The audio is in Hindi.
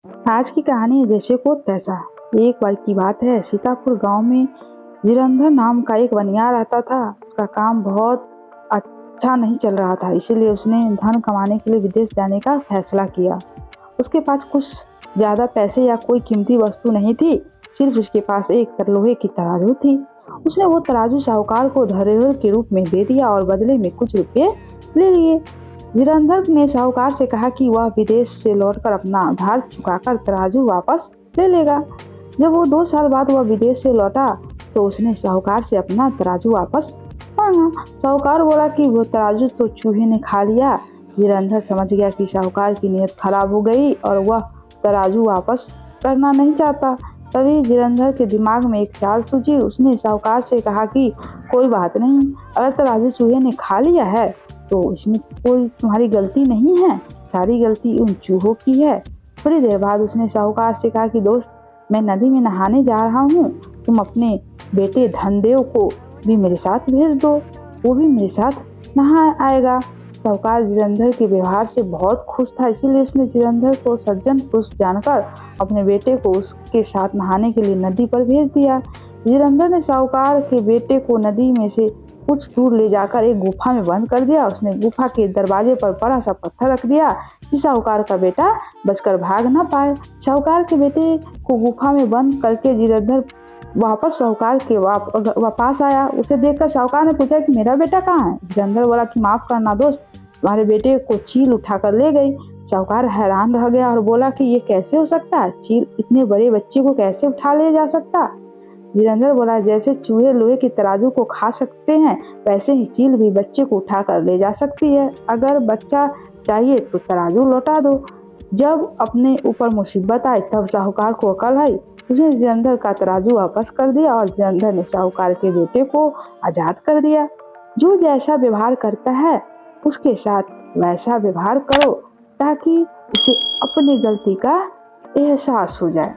आज की कहानी है जैसे को तैसा। एक बार की बात है, सीतापुर गांव में जिरंधर नाम का एक बनिया रहता था। उसका काम बहुत अच्छा नहीं चल रहा था, इसीलिए उसने धन कमाने के लिए विदेश जाने का फैसला किया। उसके पास कुछ ज्यादा पैसे या कोई कीमती वस्तु नहीं थी, सिर्फ उसके पास एक लोहे की तराजू थी। उसने वो तराजू साहूकार को धरोहर के रूप में दे दिया और बदले में कुछ रुपये ले लिए। धीरेंद्र ने साहूकार से कहा कि वह विदेश से लौटकर अपना उधार चुकाकर तराजू वापस ले लेगा। जब वो 2 साल बाद वह विदेश से लौटा तो उसने साहूकार से अपना तराजू वापस मांगा। साहूकार बोला कि वो तराजू तो चूहे ने खा लिया। धीरेंद्र समझ गया कि साहूकार की नीयत खराब हो गई और वह तराजू वापस करना नहीं चाहता। तभी धीरेंद्र के दिमाग में एक चाल सूझी। उसने साहूकार से कहा कि कोई बात नहीं, अगर तराजू चूहे ने खा लिया है तो इसमें कोई तुम्हारी गलती नहीं है, सारी गलती उन चूहों की है। थोड़ी देर बाद उसने साहूकार से कहा कि दोस्त, मैं नदी में नहाने जा रहा हूँ, तुम अपने बेटे धनदेव को भी मेरे साथ भेज दो, वो भी मेरे साथ नहा आएगा। साहूकार धीरेंद्र के व्यवहार से बहुत खुश था, इसीलिए उसने धीरेंद्र को सज्जन पुरुष जानकर अपने बेटे को उसके साथ नहाने के लिए नदी पर भेज दिया। धीरेंद्र ने साहूकार के बेटे को नदी में से कुछ दूर ले जाकर एक गुफा में बंद कर दिया। उसने गुफा के दरवाजे पर बड़ा सा पत्थर रख दिया जिससे साहूकार का बेटा बचकर भाग न पाए। साहूकार के बेटे को गुफा में बंद करके धीरेंद्र वापस साहूकार के वापस आया। उसे देखकर साहूकार ने पूछा कि मेरा बेटा कहाँ है। धीरेंद्र बोला कि माफ करना दोस्त, तुम्हारे बेटे को चील उठाकर ले गई। साहूकार हैरान रह गया और बोला कि ये कैसे हो सकता है, चील इतने बड़े बच्चे को कैसे उठा ले जा सकता। धीरेंद्र बोला, जैसे चूहे लोहे के तराजू को खा सकते हैं, वैसे ही चील भी बच्चे को उठाकर ले जा सकती है। अगर बच्चा चाहिए तो तराजू लौटा दो। जब अपने ऊपर मुसीबत आई तब साहूकार को अकल आई। उसने धीरेंद्र का तराजू वापस कर दिया और धीरेंद्र ने साहूकार के बेटे को आजाद कर दिया। जो जैसा व्यवहार करता है उसके साथ वैसा व्यवहार करो ताकि उसे अपनी गलती का एहसास हो जाए।